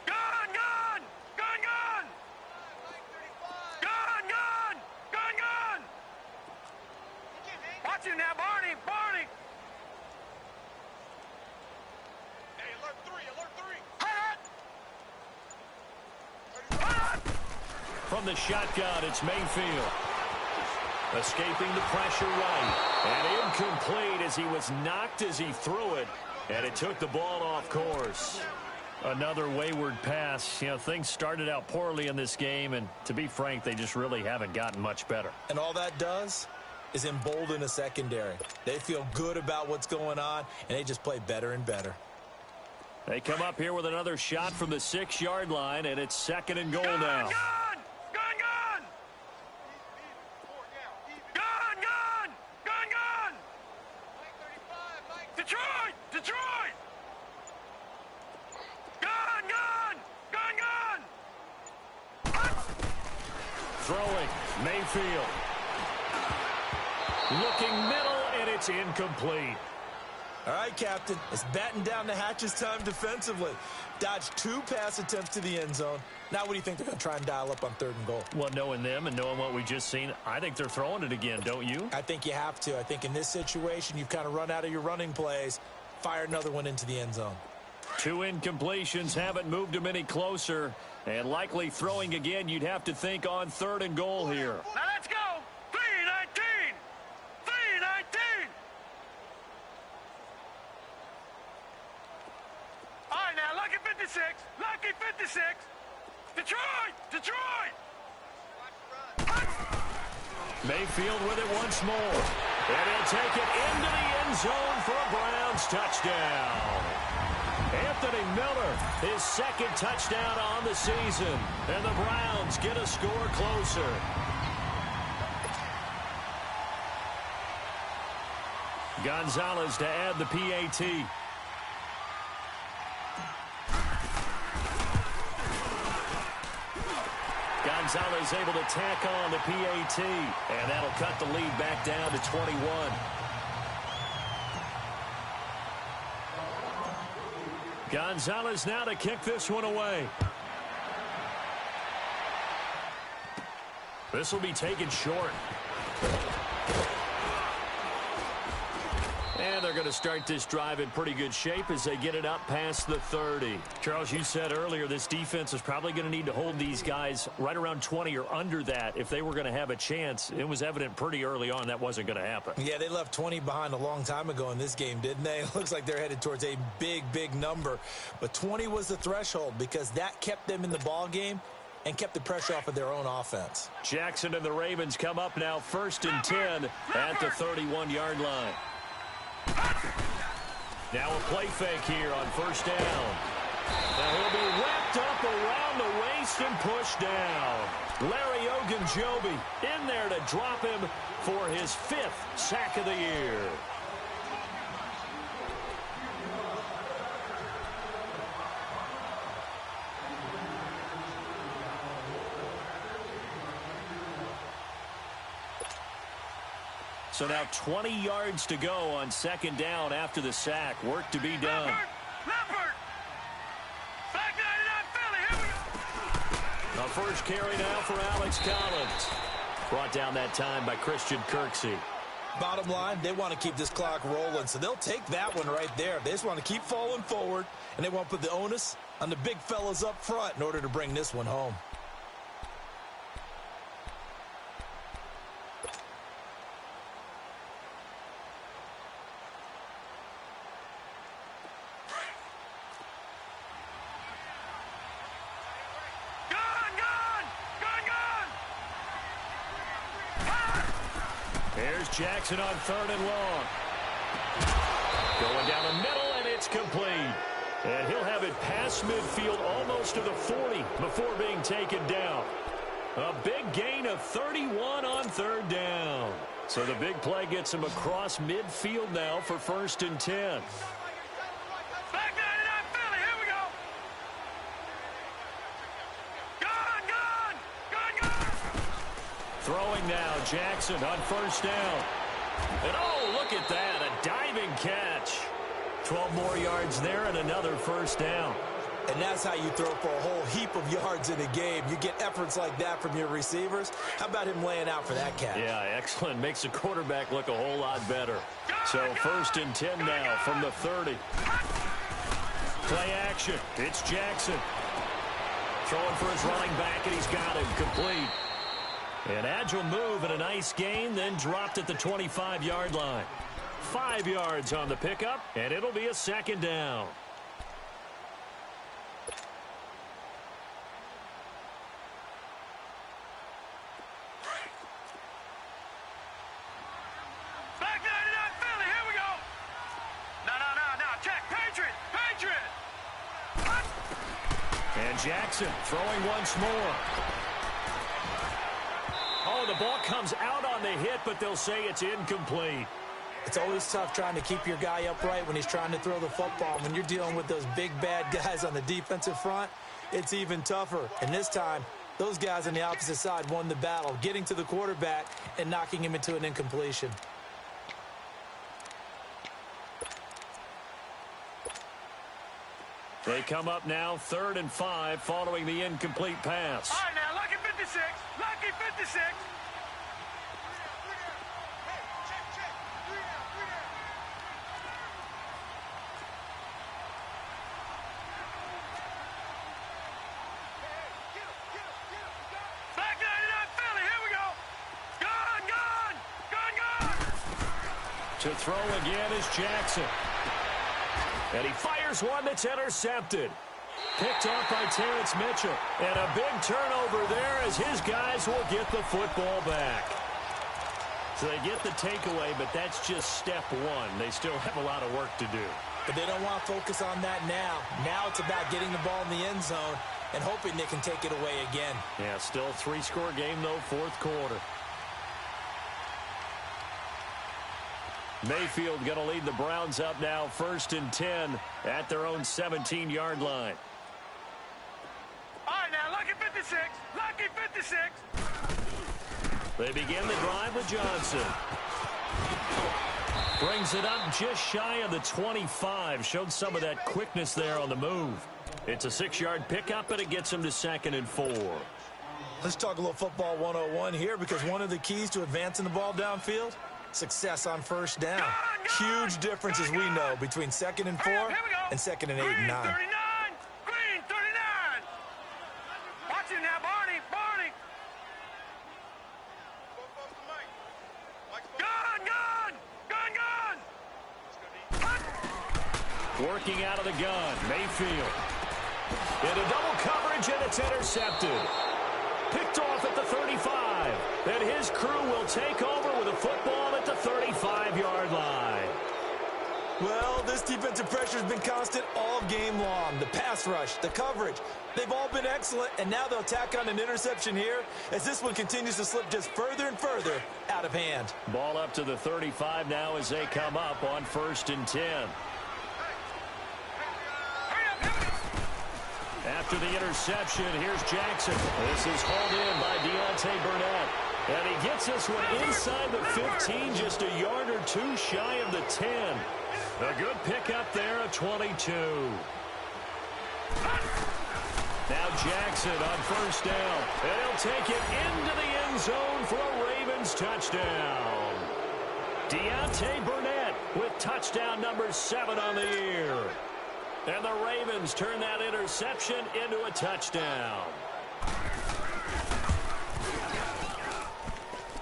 Speaker 2: Gun! Gun! Gun! Gun! Gun! Gun! Gun! Gun! Watch it now, Barney! Barney!
Speaker 4: Hey, alert 3, alert 3.
Speaker 2: Hut!
Speaker 1: From the shotgun, it's Mayfield. Escaping the pressure right. And incomplete as he was knocked as he threw it. And it took the ball off course. Another wayward pass. You know, things started out poorly in this game, and to be frank, they just really haven't gotten much better.
Speaker 3: And all that does is embolden a secondary. They feel good about what's going on, and they just play better and better.
Speaker 1: They come up here with another shot from the 6-yard line, and it's 2nd and goal
Speaker 2: Gun!
Speaker 1: now.
Speaker 2: Gun! Gun! Gun! Gun! Gun! Gun! Gun! Detroit! Detroit! Gun! Gun! Gun! Gun! Hut!
Speaker 1: Throwing, Mayfield. Looking middle, and it's incomplete.
Speaker 3: All right, Captain, it's batten down the hatches time defensively. Dodged 2 pass attempts to the end zone. Now what do you think they're going to try and dial up on 3rd and goal?
Speaker 1: Well, knowing them and knowing what we just seen, I think they're throwing it again, don't you?
Speaker 3: I think you have to. I think in this situation, you've kind of run out of your running plays. Fire another one into the end zone.
Speaker 1: 2 incompletions haven't moved him any closer. And likely throwing again, you'd have to think on 3rd and goal here.
Speaker 2: Now let's go! 3-19! 3-19! All right, now, lucky 56! Lucky 56! Detroit! Detroit!
Speaker 1: Mayfield with it once more. And he'll take it into the end zone for a Browns touchdown. Anthony Miller, his 2nd touchdown on the season. And the Browns get a score closer. Gonzalez to add the PAT. Gonzalez able to tack on the PAT, and that'll cut the lead back down to 21. Gonzalez now to kick this one away. This will be taken short. And they're going to start this drive in pretty good shape as they get it up past the 30. Charles, you said earlier this defense is probably going to need to hold these guys right around 20 or under that if they were going to have a chance. It was evident pretty early on that wasn't going to happen.
Speaker 3: Yeah, they left 20 behind a long time ago in this game, didn't they? It looks like they're headed towards a big, big number. But 20 was the threshold because that kept them in the ball game and kept the pressure off of their own offense.
Speaker 1: Jackson and the Ravens come up now 1st and 10 at the 31-yard line. Now a play fake here on 1st down. Now he'll be wrapped up around the waist and pushed down. Larry Ogunjobi in there to drop him for his 5th sack of the year. So now 20 yards to go on 2nd down after the sack. Work to be done.
Speaker 2: Leopard! Back 99 Philly, here we go!
Speaker 1: A first carry now for Alex Collins. Brought down that time by Christian Kirksey.
Speaker 3: Bottom line, they want to keep this clock rolling, so they'll take that one right there. They just want to keep falling forward, and they want to put the onus on the big fellas up front in order to bring this one home.
Speaker 1: Here's Jackson on 3rd and long. Going down the middle, and it's complete. And he'll have it past midfield almost to the 40 before being taken down. A big gain of 31 on 3rd down. So the big play gets him across midfield now for 1st and 10.
Speaker 2: Back 99 Philly, here we go! Gone!
Speaker 1: Throwing now, Jackson on 1st down. And oh, look at that, a diving catch. 12 more yards there and another 1st down.
Speaker 3: And that's how you throw for a whole heap of yards in a game. You get efforts like that from your receivers. How about him laying out for that catch?
Speaker 1: Yeah, excellent. Makes the quarterback look a whole lot better. So 1st and 10 now from the 30. Play action. It's Jackson. Throwing for his running back, and he's got him complete. An agile move and a nice gain, then dropped at the 25-yard line. 5 yards on the pickup, and it'll be a 2nd down.
Speaker 2: Back 99 Philly, here we go! No, check, Patriot!
Speaker 1: And Jackson throwing once more. Oh, the ball comes out on the hit, but they'll say it's incomplete.
Speaker 3: It's always tough trying to keep your guy upright when he's trying to throw the football. When you're dealing with those big, bad guys on the defensive front, it's even tougher. And this time, those guys on the opposite side won the battle, getting to the quarterback and knocking him into an incompletion.
Speaker 1: They come up now 3rd and 5 following the incomplete pass.
Speaker 2: All right, now, lucky 56! Lucky 56! Back 99 Philly, here we go! Gone!
Speaker 1: To throw again is Jackson. And he fires one that's intercepted. Picked off by Terrence Mitchell. And a big turnover there as his guys will get the football back. So they get the takeaway, but that's just step one. They still have a lot of work to do.
Speaker 3: But they don't want to focus on that now. Now it's about getting the ball in the end zone and hoping they can take it away again.
Speaker 1: Yeah, still a 3-score game, though, 4th quarter. Mayfield going to lead the Browns up now 1st and 10 at their own 17-yard line.
Speaker 2: All right, now, lucky 56! Lucky 56! 56.
Speaker 1: They begin the drive with Johnson. Brings it up just shy of the 25. Showed some of that quickness there on the move. It's a 6-yard pickup, and it gets him to 2nd and 4.
Speaker 3: Let's talk a little football 101 here, because one of the keys to advancing the ball downfield, success on first down. Huge difference, as we know, between 2nd and 4 and 2nd and 8 and 9.
Speaker 2: Green 39. Green 39. Watch him now, Barney. Barney. Gun, gun. Gun, gun.
Speaker 1: Working out of the gun, Mayfield. Into double coverage, and it's intercepted. Picked off at the 35. Then his crew will take over with a football at the 35-yard line.
Speaker 3: Well, this defensive pressure has been constant all game long. The pass rush, the coverage, they've all been excellent, and now they'll tack on an interception here as this one continues to slip just further and further out of hand.
Speaker 1: Ball up to the 35 now as they come up on 1st and 10. After the interception, here's Jackson. This is hauled in by Deontay Burnett. And he gets this one inside the 15, just a yard or two shy of the 10. A good pickup there, a 22. Now Jackson on 1st down. And he'll take it into the end zone for a Ravens touchdown. Deontay Burnett with touchdown number 7 on the year. And the Ravens turn that interception into a touchdown.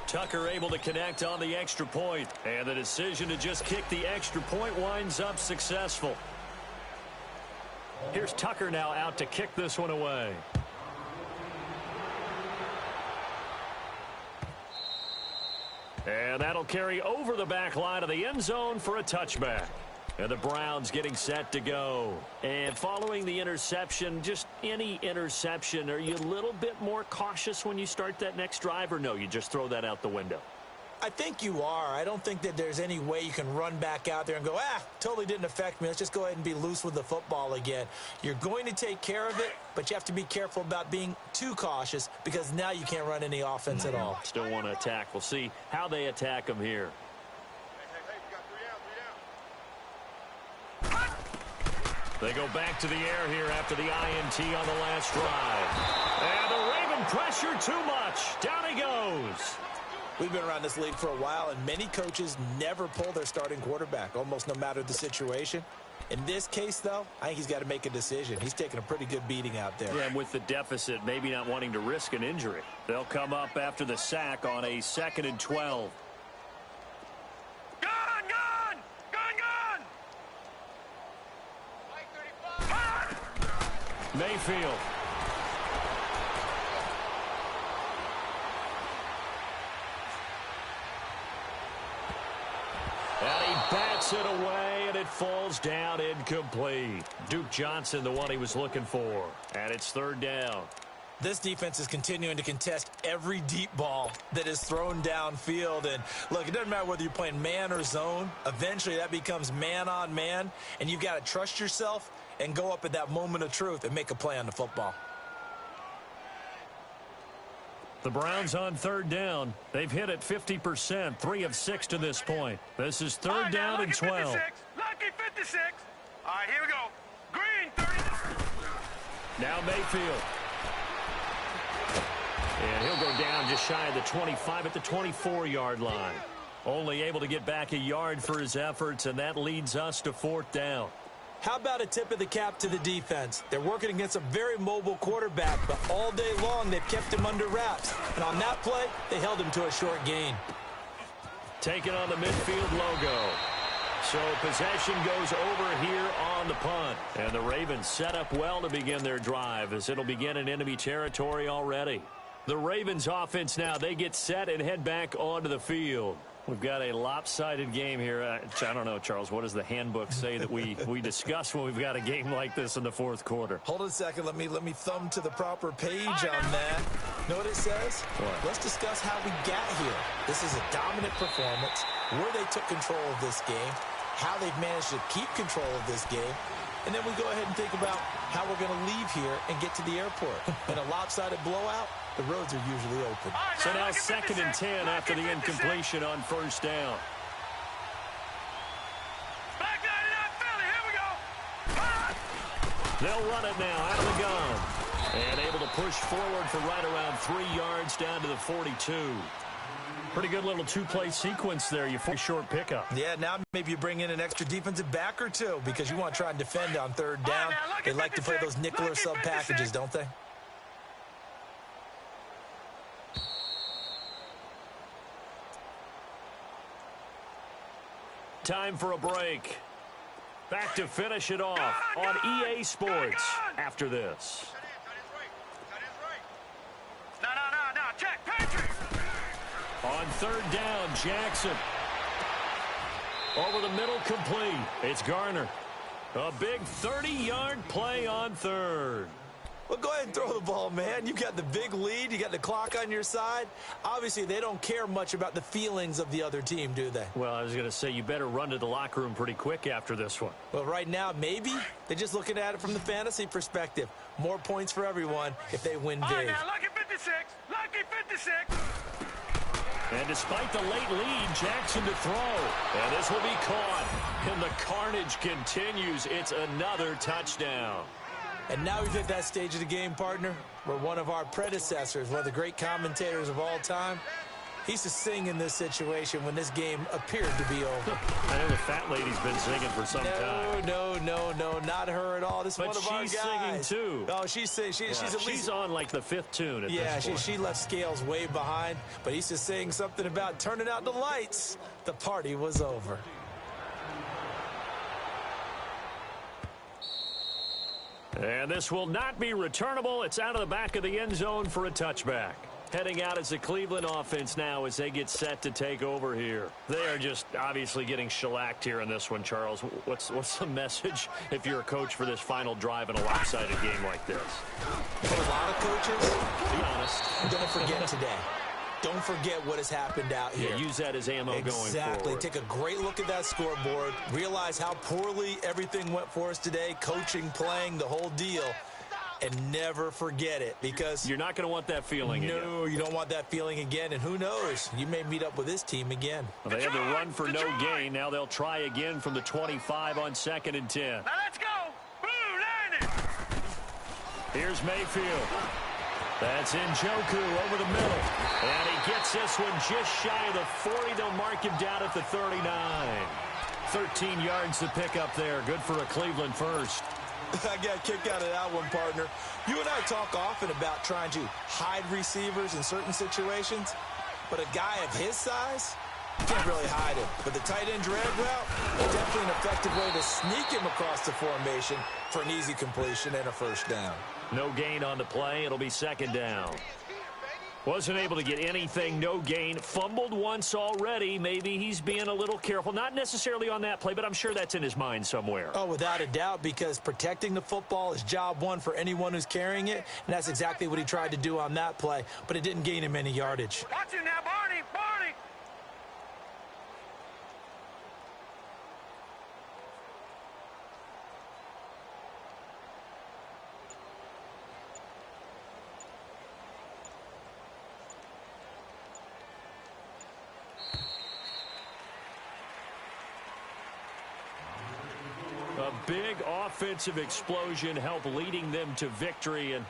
Speaker 1: Tucker able to connect on the extra point. And the decision to just kick the extra point winds up successful. Here's Tucker now out to kick this one away. And that'll carry over the back line of the end zone for a touchback. And the Browns getting set to go. And following the interception, just any interception, are you a little bit more cautious when you start that next drive, or no, you just throw that out the window?
Speaker 3: I think you are. I don't think that there's any way you can run back out there and go, totally didn't affect me. Let's just go ahead and be loose with the football again. You're going to take care of it, but you have to be careful about being too cautious, because now you can't run any offense at all.
Speaker 1: Still want to attack. We'll see how they attack them here. They go back to the air here after the INT on the last drive. And the Raven pressure too much. Down he goes.
Speaker 3: We've been around this league for a while, and many coaches never pull their starting quarterback, almost no matter the situation. In this case, though, I think he's got to make a decision. He's taking a pretty good beating out there.
Speaker 1: Yeah, and with the deficit, maybe not wanting to risk an injury. They'll come up after the sack on a 2nd and 12.
Speaker 2: Gun, gun. Gun, gun.
Speaker 1: Mayfield. And he bats it away, and it falls down incomplete. Duke Johnson, the one he was looking for. And it's 3rd down.
Speaker 3: This defense is continuing to contest every deep ball that is thrown downfield. And look, it doesn't matter whether you're playing man or zone. Eventually, that becomes man on man. And you've got to trust yourself and go up at that moment of truth and make a play on the football.
Speaker 1: The Browns on 3rd down. They've hit it 50%, 3 of 6 to this point. This is 3rd down and 12.
Speaker 2: 56. Lucky 56. All right, here we go. Green 30.
Speaker 1: Now Mayfield. And he'll go down just shy of the 25 at the 24-yard line. Only able to get back a yard for his efforts, and that leads us to 4th down.
Speaker 3: How about a tip of the cap to the defense? They're working against a very mobile quarterback, but all day long they've kept him under wraps. And on that play, they held him to a short gain.
Speaker 1: Taking on the midfield logo. So possession goes over here on the punt. And the Ravens set up well to begin their drive, as it'll begin in enemy territory already. The Ravens offense now, they get set and head back onto the field. We've got a lopsided game here. I don't know, Charles, what does the handbook say that we discuss when we've got a game like this in the 4th quarter?
Speaker 3: Hold on a second. Let me thumb to the proper page on that. Know what it says?
Speaker 1: What?
Speaker 3: Let's discuss how we got here. This is a dominant performance, where they took control of this game, how they've managed to keep control of this game, and then we go ahead and think about how we're going to leave here and get to the airport. In a lopsided blowout, the roads are usually open.
Speaker 2: All right,
Speaker 1: So now
Speaker 2: lucky
Speaker 1: 2nd and
Speaker 2: 56,
Speaker 1: 10 after the
Speaker 2: lucky 56.
Speaker 1: incompletion on first down.
Speaker 2: Back 99 Philly, here we go.
Speaker 1: They'll run it now out of the gun. And able to push forward for right around 3 yards down to the 42. Pretty good little two-play sequence there. You force short pickup.
Speaker 3: Yeah, now maybe you bring in an extra defensive back or two because you want to try and defend on 3rd down.
Speaker 2: now, lucky
Speaker 3: They like to play
Speaker 2: 56,
Speaker 3: those nickel or
Speaker 2: lucky
Speaker 3: sub
Speaker 2: 56.
Speaker 3: packages, don't they?
Speaker 1: Time for a break. Back to finish it off on EA Sports after this.
Speaker 2: No, check, Patrick.
Speaker 1: On 3rd down, Jackson. Over the middle, complete. It's Garner. A big 30-yard play on 3rd.
Speaker 3: Well, go ahead and throw the ball, man. You got the big lead. You got the clock on your side. Obviously, they don't care much about the feelings of the other team, do they?
Speaker 1: Well, I was going to say, you better run to the locker room pretty quick after this one.
Speaker 3: Well, right now, maybe they're just looking at it from the fantasy perspective. More points for everyone if they win
Speaker 2: All right,
Speaker 3: big.
Speaker 2: now, lucky 56, lucky 56.
Speaker 1: And despite the late lead, Jackson to throw. And this will be caught. And the carnage continues. It's another touchdown.
Speaker 3: And now we've hit that stage of the game, partner, where one of our predecessors, one of the great commentators of all time, he used to sing in this situation when this game appeared to be over.
Speaker 1: I know the fat lady's been singing for some time.
Speaker 3: No, not her at all. This is
Speaker 1: But
Speaker 3: one of our guys.
Speaker 1: she's singing, too.
Speaker 3: Oh, she's singing. She's at least...
Speaker 1: She's on like the 5th tune at this point.
Speaker 3: she left Scales way behind, but he used to sing something about turning out the lights. The party was over.
Speaker 1: And this will not be returnable. It's out of the back of the end zone for a touchback. Heading out as the Cleveland offense now as they get set to take over here. They are just obviously getting shellacked here in this one, Charles. What's the message if you're a coach for this final drive in a lopsided game like this?
Speaker 3: For a lot of coaches,
Speaker 1: Be honest.
Speaker 3: don't forget today. Don't forget what has happened out here.
Speaker 1: Yeah, use that as ammo going forward.
Speaker 3: Exactly. Take a great look at that scoreboard. Realize how poorly everything went for us today. Coaching, playing, the whole deal. And never forget it because...
Speaker 1: You're not going to want that feeling again.
Speaker 3: No, you don't want that feeling again. And who knows? You may meet up with this team again.
Speaker 1: Well, they had to run for no gain. Now they'll try again from the 25 on 2nd and 10.
Speaker 2: Now let's go. Boo, landed.
Speaker 1: Here's Mayfield. That's Njoku over the middle. And he gets this one just shy of the 40. They'll mark him down at the 39. 13 yards to pick up there. Good for a Cleveland first.
Speaker 3: I got a kick out of that one, partner. You and I talk often about trying to hide receivers in certain situations, but a guy of his size, you can't really hide him. But the tight end drag route, definitely an effective way to sneak him across the formation for an easy completion and a first down.
Speaker 1: No gain on the play. It'll be 2nd down. Wasn't able to get anything, no gain. Fumbled once already. Maybe he's being a little careful. Not necessarily on that play, but I'm sure that's in his mind somewhere.
Speaker 3: Oh, without a doubt, because protecting the football is job one for anyone who's carrying it, and that's exactly what he tried to do on that play, but it didn't gain him any yardage.
Speaker 2: Watch it now, Barney.
Speaker 1: A big offensive explosion helped leading them to victory. And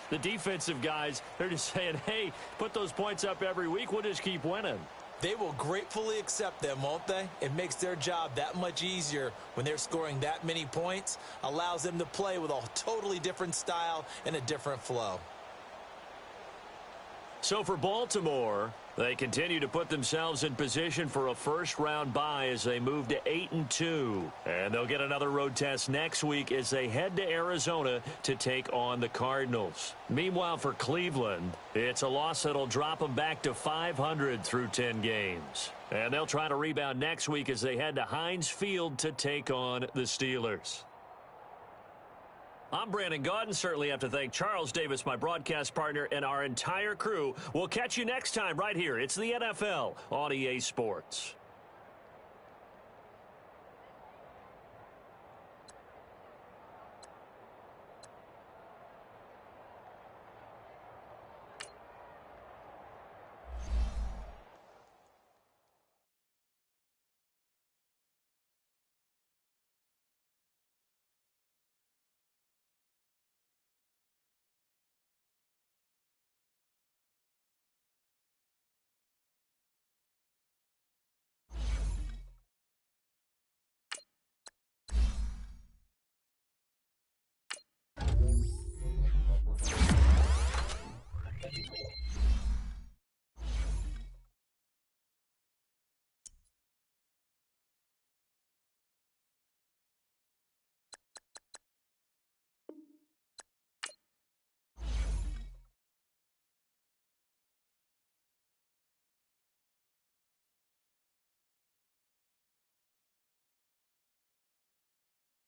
Speaker 1: the defensive guys, they're just saying, hey, put those points up every week. We'll just keep winning.
Speaker 3: They will gratefully accept them, won't they? It makes their job that much easier when they're scoring that many points. Allows them to play with a totally different style and a different flow.
Speaker 1: So for Baltimore, they continue to put themselves in position for a first-round bye as they move to 8-2. And they'll get another road test next week as they head to Arizona to take on the Cardinals. Meanwhile, for Cleveland, it's a loss that'll drop them back to 500 through 10 games. And they'll try to rebound next week as they head to Heinz Field to take on the Steelers. I'm Brandon Gaudin. Certainly have to thank Charles Davis, my broadcast partner, and our entire crew. We'll catch you next time right here. It's the NFL on EA Sports.